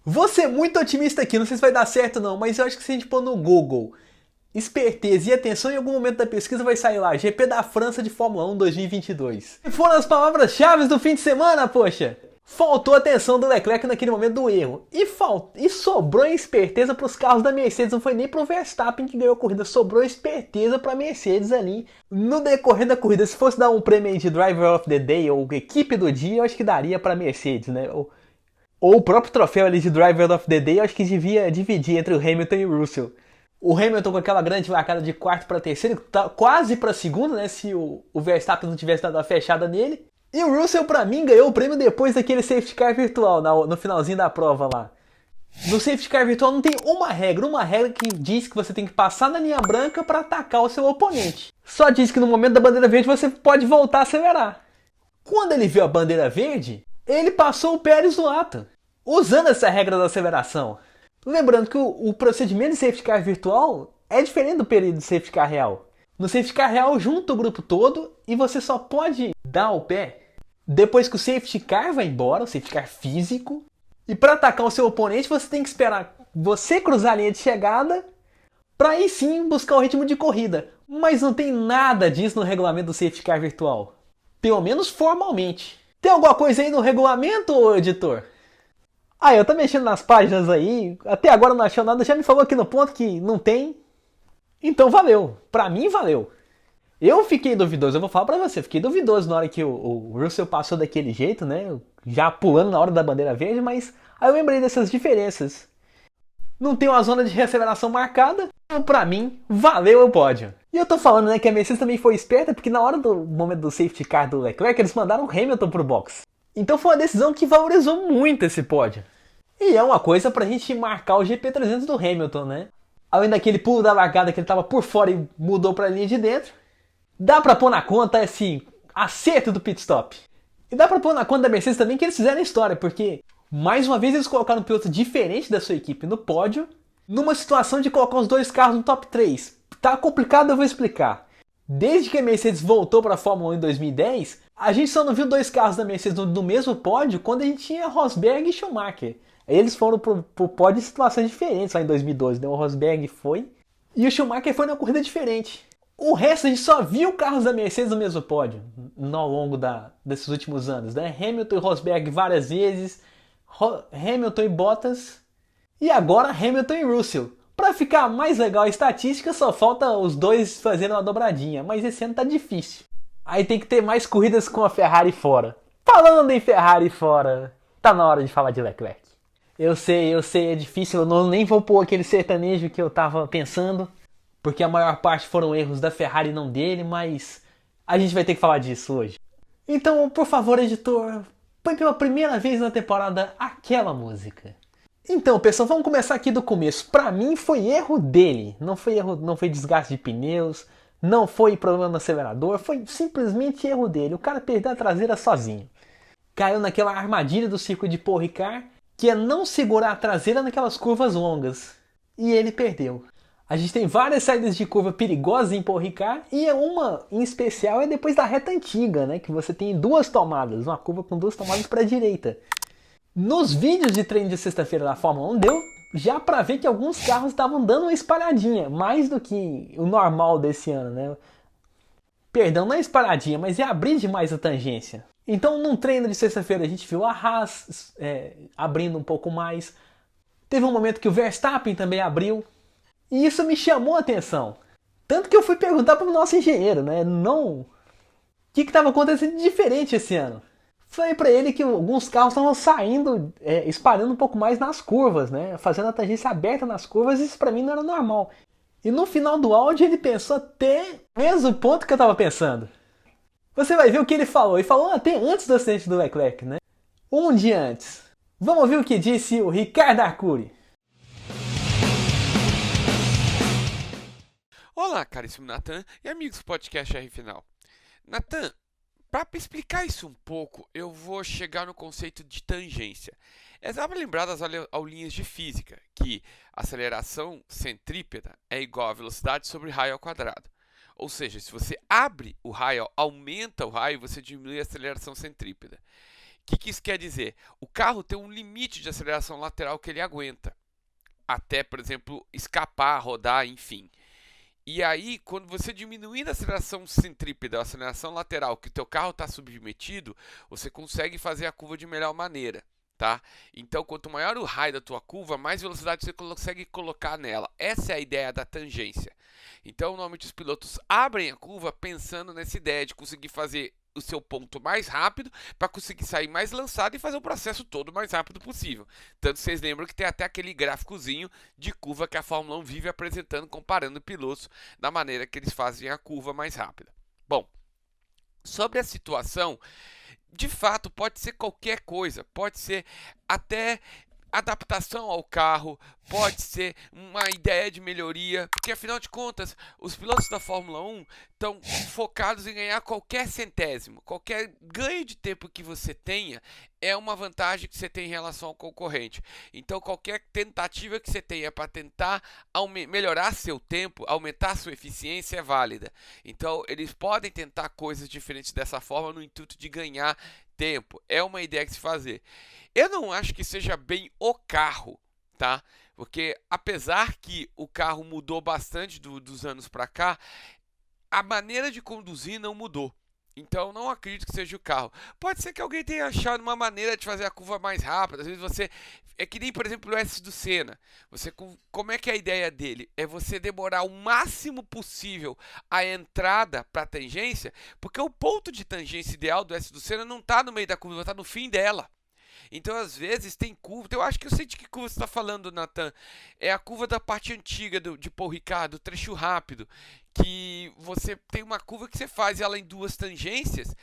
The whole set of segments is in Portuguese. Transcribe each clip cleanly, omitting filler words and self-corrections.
Vou ser muito otimista aqui, não sei se vai dar certo não, mas eu acho que se a gente pôr no Google esperteza e atenção, em algum momento da pesquisa vai sair lá, GP da França de Fórmula 1 2022. E foram as palavras-chave do fim de semana, poxa! Faltou atenção do Leclerc naquele momento do erro. E sobrou esperteza para os carros da Mercedes. Não foi nem para o Verstappen que ganhou a corrida. Sobrou esperteza para a Mercedes ali no decorrer da corrida. Se fosse dar um prêmio de Driver of the Day ou equipe do dia, eu acho que daria para a Mercedes, né? Ou o próprio troféu ali de Driver of the Day, eu acho que devia dividir entre o Hamilton e o Russell. O Hamilton com aquela grande vacada de quarto para terceiro, quase para segundo, né? Se o Verstappen não tivesse dado a fechada nele. E o Russell, pra mim, ganhou o prêmio depois daquele safety car virtual, no finalzinho da prova lá. No safety car virtual não tem uma regra que diz que você tem que passar na linha branca para atacar o seu oponente. Só diz que no momento da bandeira verde você pode voltar a acelerar. Quando ele viu a bandeira verde, ele passou o Pérez no ato, usando essa regra da aceleração. Lembrando que o procedimento de safety car virtual é diferente do período de safety car real. No safety car real, junta o grupo todo e você só pode dar o pé depois que o safety car vai embora, o safety car físico. E para atacar o seu oponente, você tem que esperar você cruzar a linha de chegada para aí sim buscar o ritmo de corrida. Mas não tem nada disso no regulamento do safety car virtual. Pelo menos formalmente. Tem alguma coisa aí no regulamento, editor? Ah, eu tô mexendo nas páginas aí, até agora não achou nada, já me falou aqui no ponto que não tem. Então valeu, pra mim valeu. Eu fiquei duvidoso, eu vou falar pra você, fiquei duvidoso na hora que o Russell passou daquele jeito, né? Já pulando na hora da bandeira verde, mas aí eu lembrei dessas diferenças. Não tem uma zona de reaceleração marcada, então pra mim, valeu o pódio. E eu tô falando, né, que a Mercedes também foi esperta, porque na hora do momento do safety car do Leclerc, eles mandaram o Hamilton pro box. Então foi uma decisão que valorizou muito esse pódio. E é uma coisa pra gente marcar o GP300 do Hamilton, né? Além daquele pulo da largada que ele tava por fora e mudou pra linha de dentro, dá pra pôr na conta esse acerto do pit stop. E dá pra pôr na conta da Mercedes também que eles fizeram a história, porque mais uma vez eles colocaram um piloto diferente da sua equipe no pódio, numa situação de colocar os dois carros no top 3. Tá complicado, eu vou explicar. Desde que a Mercedes voltou para a Fórmula 1 em 2010, a gente só não viu dois carros da Mercedes no mesmo pódio quando a gente tinha Rosberg e Schumacher. Eles foram pro pódio em situações diferentes lá em 2012, né? O Rosberg foi e o Schumacher foi numa corrida diferente. O resto a gente só viu carros da Mercedes no mesmo pódio ao longo desses últimos anos, né? Hamilton e Rosberg várias vezes, Hamilton e Bottas e agora Hamilton e Russell. Pra ficar mais legal a estatística, só falta os dois fazendo uma dobradinha, mas esse ano tá difícil. Aí tem que ter mais corridas com a Ferrari fora. Falando em Ferrari fora, tá na hora de falar de Leclerc. Eu sei, é difícil, eu nem vou pôr aquele sertanejo que eu tava pensando, porque a maior parte foram erros da Ferrari e não dele, mas a gente vai ter que falar disso hoje. Então, por favor, editor, põe pela primeira vez na temporada aquela música. Então, pessoal, vamos começar aqui do começo. Pra mim foi erro dele, não foi desgaste de pneus, não foi problema no acelerador, foi simplesmente erro dele. O cara perdeu a traseira sozinho. Caiu naquela armadilha do circuito de Paul Ricard, que é não segurar a traseira naquelas curvas longas. E ele perdeu. A gente tem várias saídas de curva perigosas em Paul Ricard, e uma em especial é depois da reta antiga, né? Que você tem duas tomadas, uma curva com duas tomadas para a direita. Nos vídeos de treino de sexta-feira da Fórmula 1 deu já para ver que alguns carros estavam dando uma espalhadinha, mais do que o normal desse ano, né? Perdão, não é espalhadinha, mas é abrir demais a tangência. Então, num treino de sexta-feira a gente viu a Haas abrindo um pouco mais. Teve um momento que o Verstappen também abriu. E isso me chamou a atenção. Tanto que eu fui perguntar para o nosso engenheiro, né? O que estava acontecendo de diferente esse ano. Falei pra ele que alguns carros estavam saindo, espalhando um pouco mais nas curvas, né? Fazendo a tangência aberta nas curvas, isso pra mim não era normal. E no final do áudio ele pensou até o mesmo ponto que eu tava pensando. Você vai ver o que ele falou, e falou até antes do acidente do Leclerc, né? Um dia antes. Vamos ouvir o que disse o Ricardo Arcuri. Olá, caríssimo Natan e amigos do podcast R Final. Natan, para explicar isso um pouco, eu vou chegar no conceito de tangência. Dá lembrar das aulinhas de física, que a aceleração centrípeta é igual a velocidade sobre raio ao quadrado. Ou seja, se você abre o raio, aumenta o raio, você diminui a aceleração centrípeta. que isso quer dizer? O carro tem um limite de aceleração lateral que ele aguenta. Até, por exemplo, escapar, rodar, enfim. E aí, quando você diminuir a aceleração centrípeta, a aceleração lateral que o teu carro está submetido, você consegue fazer a curva de melhor maneira, tá? Então, quanto maior o raio da tua curva, mais velocidade você consegue colocar nela. Essa é a ideia da tangência. Então, normalmente os pilotos abrem a curva pensando nessa ideia de conseguir fazer o seu ponto mais rápido para conseguir sair mais lançado e fazer o processo todo o mais rápido possível. Tanto vocês lembram que tem até aquele gráficozinho de curva que a Fórmula 1 vive apresentando, comparando pilotos da maneira que eles fazem a curva mais rápida. Bom, sobre a situação, de fato pode ser qualquer coisa, pode ser até adaptação ao carro, pode ser uma ideia de melhoria, porque afinal de contas, os pilotos da Fórmula 1 estão focados em ganhar qualquer centésimo, qualquer ganho de tempo que você tenha é uma vantagem que você tem em relação ao concorrente. Então, qualquer tentativa que você tenha para tentar melhorar seu tempo, aumentar sua eficiência é válida. Então, eles podem tentar coisas diferentes dessa forma no intuito de ganhar tempo. É uma ideia que se fazer. Eu não acho que seja bem o carro, tá? Porque apesar que o carro mudou bastante dos anos para cá, a maneira de conduzir não mudou. Então não acredito que seja o carro. Pode ser que alguém tenha achado uma maneira de fazer a curva mais rápida. Às vezes você... É que nem, por exemplo, o S do Senna. Como é que é a ideia dele? É você demorar o máximo possível a entrada para a tangência, porque o ponto de tangência ideal do S do Senna não está no meio da curva, está no fim dela. Então, às vezes, tem curva. Eu acho que eu sei de que curva você está falando, Nathan. É a curva da parte antiga de Paul Ricard, do trecho rápido. Que você tem uma curva que você faz ela em duas tangências.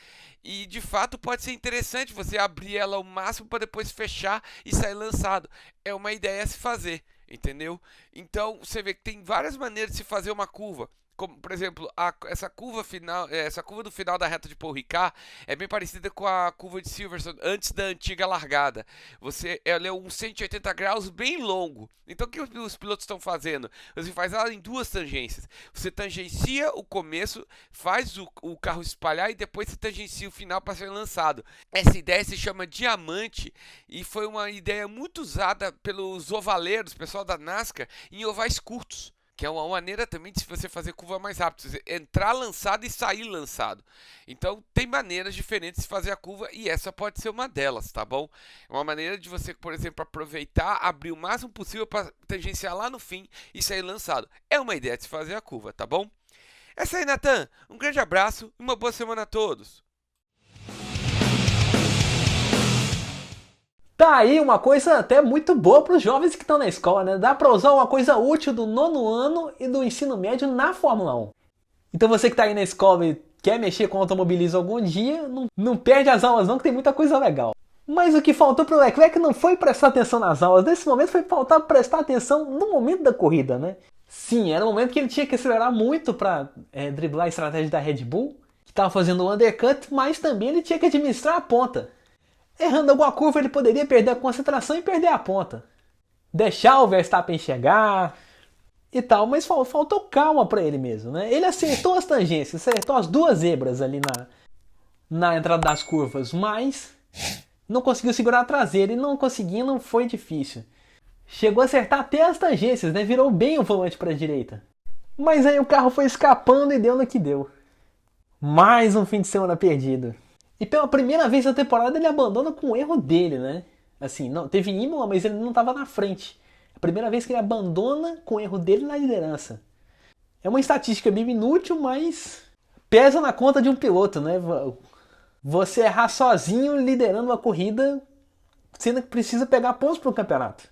E, de fato, pode ser interessante você abrir ela ao máximo para depois fechar e sair lançado. É uma ideia a se fazer, entendeu? Então, você vê que tem várias maneiras de se fazer uma curva. Como, por exemplo, essa curva do final da reta de Paul Ricard é bem parecida com a curva de Silverstone antes da antiga largada. Ela é um 180 graus bem longo. Então o que os pilotos estão fazendo? Você faz ela em duas tangências. Você tangencia o começo, faz o carro espalhar e depois você tangencia o final para ser lançado. Essa ideia se chama diamante e foi uma ideia muito usada pelos ovaleiros, pessoal da NASCAR, em ovais curtos. Que é uma maneira também de você fazer curva mais rápido, você entrar lançado e sair lançado. Então tem maneiras diferentes de fazer a curva e essa pode ser uma delas, tá bom? É uma maneira de você, por exemplo, aproveitar, abrir o máximo possível para tangenciar lá no fim e sair lançado. É uma ideia de se fazer a curva, tá bom? Essa aí, Nathan. Um grande abraço e uma boa semana a todos. Tá aí uma coisa até muito boa para os jovens que estão na escola, né? Dá para usar uma coisa útil do nono ano e do ensino médio na Fórmula 1. Então você que está aí na escola e quer mexer com automobilismo algum dia, não perde as aulas não, que tem muita coisa legal. Mas o que faltou para o Leclerc não foi prestar atenção nas aulas. Nesse momento foi faltar prestar atenção no momento da corrida, né? Sim, era o momento que ele tinha que acelerar muito para driblar a estratégia da Red Bull, que estava fazendo o undercut, mas também ele tinha que administrar a ponta. Errando alguma curva, ele poderia perder a concentração e perder a ponta. Deixar o Verstappen chegar e tal, mas faltou calma para ele mesmo, né? Ele acertou as tangências, acertou as duas zebras ali na entrada das curvas, mas não conseguiu segurar a traseira e não conseguindo foi difícil. Chegou a acertar até as tangências, né? Virou bem o volante para a direita. Mas aí o carro foi escapando e deu no que deu. Mais um fim de semana perdido. E pela primeira vez na temporada ele abandona com o erro dele, né? Assim, não, teve Imola, mas ele não estava na frente. É a primeira vez que ele abandona com o erro dele na liderança. É uma estatística bem inútil, mas pesa na conta de um piloto, né? Você errar sozinho liderando uma corrida, sendo que precisa pegar pontos para o campeonato.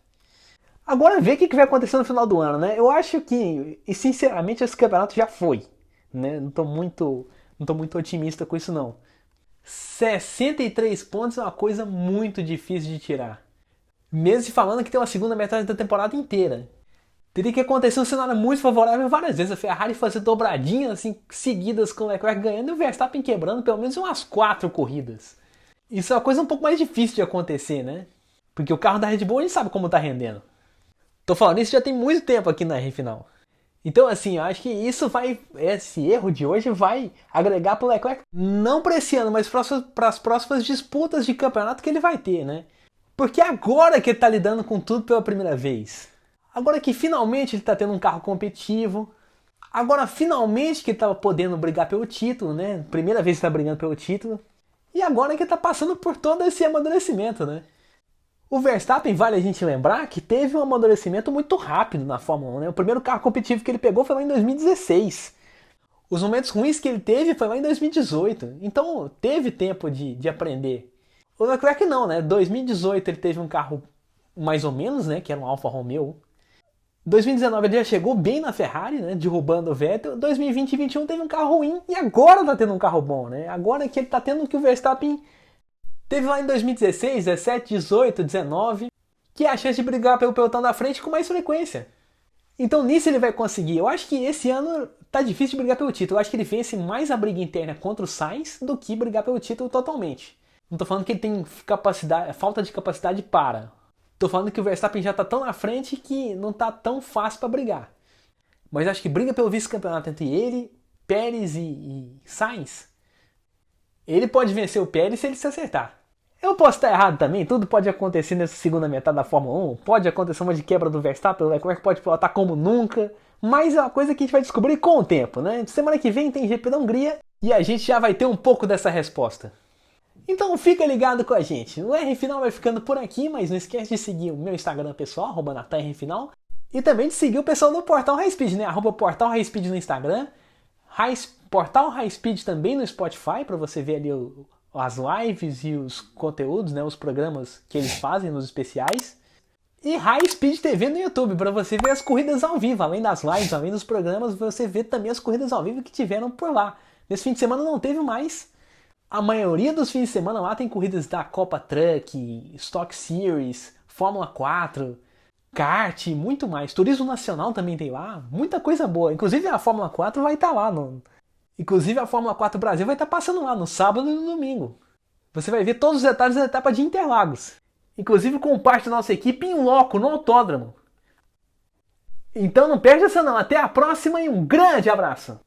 Agora vê o que vai acontecer no final do ano, né? Eu acho que, e sinceramente, esse campeonato já foi, né? Não tô muito otimista com isso não. 63 pontos é uma coisa muito difícil de tirar. Mesmo se falando que tem uma segunda metade da temporada inteira. Teria que acontecer um cenário muito favorável várias vezes. A Ferrari fazer dobradinhas assim, seguidas com o Leclerc ganhando e o Verstappen quebrando pelo menos umas 4 corridas. Isso é uma coisa um pouco mais difícil de acontecer, né? Porque o carro da Red Bull a gente sabe como tá rendendo. Tô falando isso já tem muito tempo aqui na R-Final. Então, assim, eu acho que esse erro de hoje vai agregar pro Leclerc, não para esse ano, mas para as próximas disputas de campeonato que ele vai ter, né? Porque agora que ele tá lidando com tudo pela primeira vez. Agora que finalmente ele tá tendo um carro competitivo. Agora finalmente que ele tá podendo brigar pelo título, né? Primeira vez que tá brigando pelo título. E agora que ele tá passando por todo esse amadurecimento, né? O Verstappen, vale a gente lembrar, que teve um amadurecimento muito rápido na Fórmula 1, né? O primeiro carro competitivo que ele pegou foi lá em 2016. Os momentos ruins que ele teve foi lá em 2018. Então teve tempo de aprender. O Leclerc não, né? 2018 ele teve um carro mais ou menos, né? Que era um Alfa Romeo. 2019 ele já chegou bem na Ferrari, né? Derrubando o Vettel. 2020 e 2021 teve um carro ruim e agora tá tendo um carro bom, né? Agora que ele tá tendo o que o Verstappen teve lá em 2016, 17, 18, 19, que é a chance de brigar pelo pelotão da frente com mais frequência. Então nisso ele vai conseguir. Eu acho que esse ano tá difícil de brigar pelo título. Eu acho que ele vence mais a briga interna contra o Sainz do que brigar pelo título totalmente. Não tô falando que ele tem falta de capacidade para. Tô falando que o Verstappen já tá tão na frente que não tá tão fácil para brigar. Mas acho que briga pelo vice-campeonato entre ele, Pérez e Sainz. Ele pode vencer o Pérez se ele se acertar. Eu posso estar errado também, tudo pode acontecer nessa segunda metade da Fórmula 1. Pode acontecer uma de quebra do Verstappen, o Leclerc pode pilotar como nunca. Mas é uma coisa que a gente vai descobrir com o tempo, né? Semana que vem tem GP da Hungria e a gente já vai ter um pouco dessa resposta. Então fica ligado com a gente. O R Final vai ficando por aqui, mas não esquece de seguir o meu Instagram pessoal, @NatanRFinal, e também de seguir o pessoal do Portal High Speed, né? @Portal High Speed no Instagram, Portal High Speed também no Spotify, para você ver ali as lives e os conteúdos, né? Os programas que eles fazem nos especiais. E High Speed TV no YouTube, para você ver as corridas ao vivo, além das lives, além dos programas, você vê também as corridas ao vivo que tiveram por lá. Nesse fim de semana não teve mais. A maioria dos fins de semana lá tem corridas da Copa Truck, Stock Series, Fórmula 4, kart, muito mais. Turismo Nacional também tem lá, muita coisa boa. Inclusive a Fórmula 4 vai estar lá. Inclusive a Fórmula 4 Brasil vai estar passando lá no sábado e no domingo. Você vai ver todos os detalhes da etapa de Interlagos. Inclusive com parte da nossa equipe em loco, no autódromo. Então não perde essa não. Até a próxima e um grande abraço!